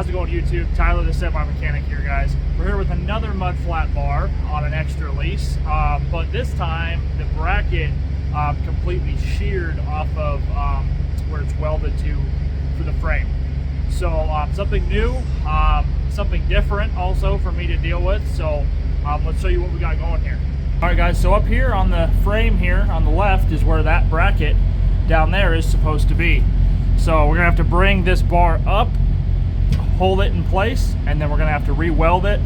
How's it going, YouTube? Tyler, the semi-mechanic here, guys. We're here with another mud flat bar on an extra lease, but this time the bracket completely sheared off of where it's welded to for the frame. So something new, something different also for me to deal with. So let's show you what we got going here. All right, guys. So up here on the frame here on the left is where that bracket down there is supposed to be. So we're gonna have to bring this bar up, hold it in place, and then we're gonna have to re-weld it.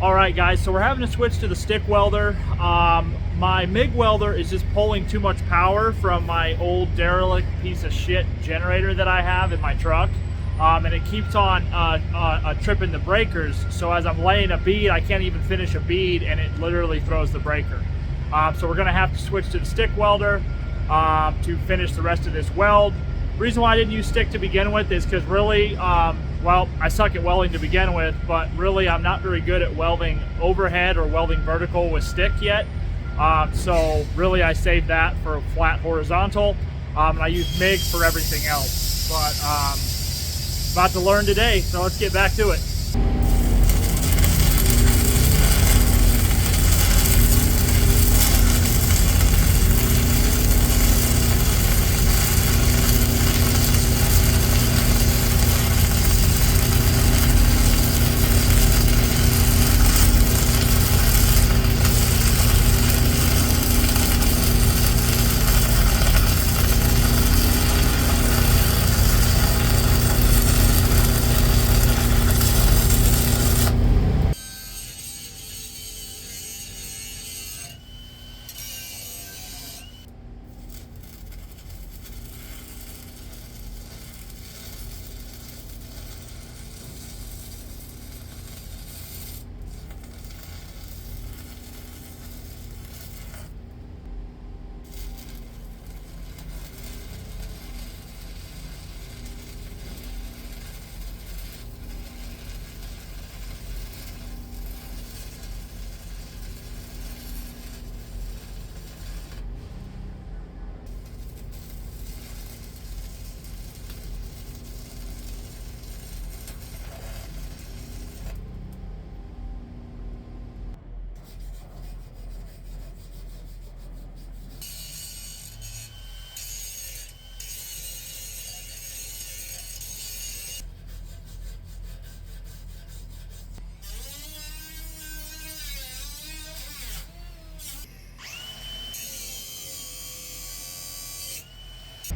All right, guys, so we're having to switch to the stick welder. My MIG welder is just pulling too much power from my old derelict piece of shit generator that I have in my truck. And it keeps on tripping the breakers. So as I'm laying a bead, I can't even finish a bead, and it literally throws the breaker. So we're gonna have to switch to the stick welder to finish the rest of this weld. Reason why I didn't use stick to begin with is because really, well, I suck at welding to begin with, but really I'm not very good at welding overhead or welding vertical with stick yet. So really I saved that for flat horizontal, and I use MIG for everything else. But about to learn today, so let's get back to it.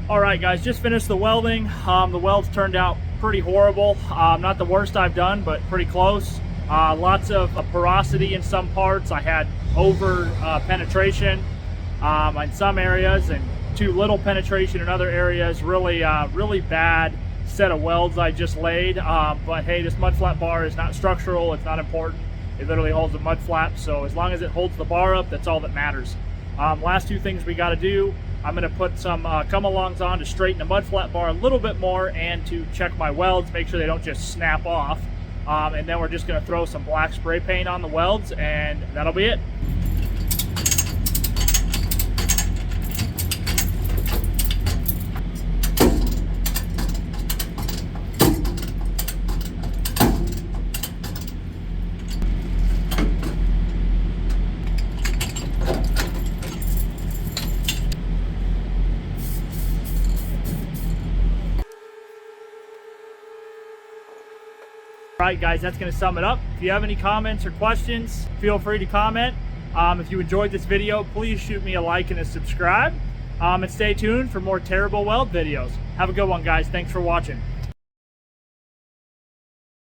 All right, guys, just finished the welding. The welds turned out pretty horrible. Not the worst I've done, but pretty close. Lots of porosity in some parts. I had over penetration in some areas and too little penetration in other areas. Really, really bad set of welds I just laid. But hey, this mud flat bar is not structural. It's not important. It literally holds a mud flap. So as long as it holds the bar up, that's all that matters. Last two things we got to do. I'm going to put some come-alongs on to straighten the mud flat bar a little bit more and to check my welds, make sure they don't just snap off. And then we're just going to throw some black spray paint on the welds, and that'll be it. Right, guys, that's going to sum it up. If you have any comments or questions, feel free to comment. If you enjoyed this video, please shoot me a like and a subscribe. And stay tuned for more terrible weld videos. Have a good one, guys. Thanks for watching.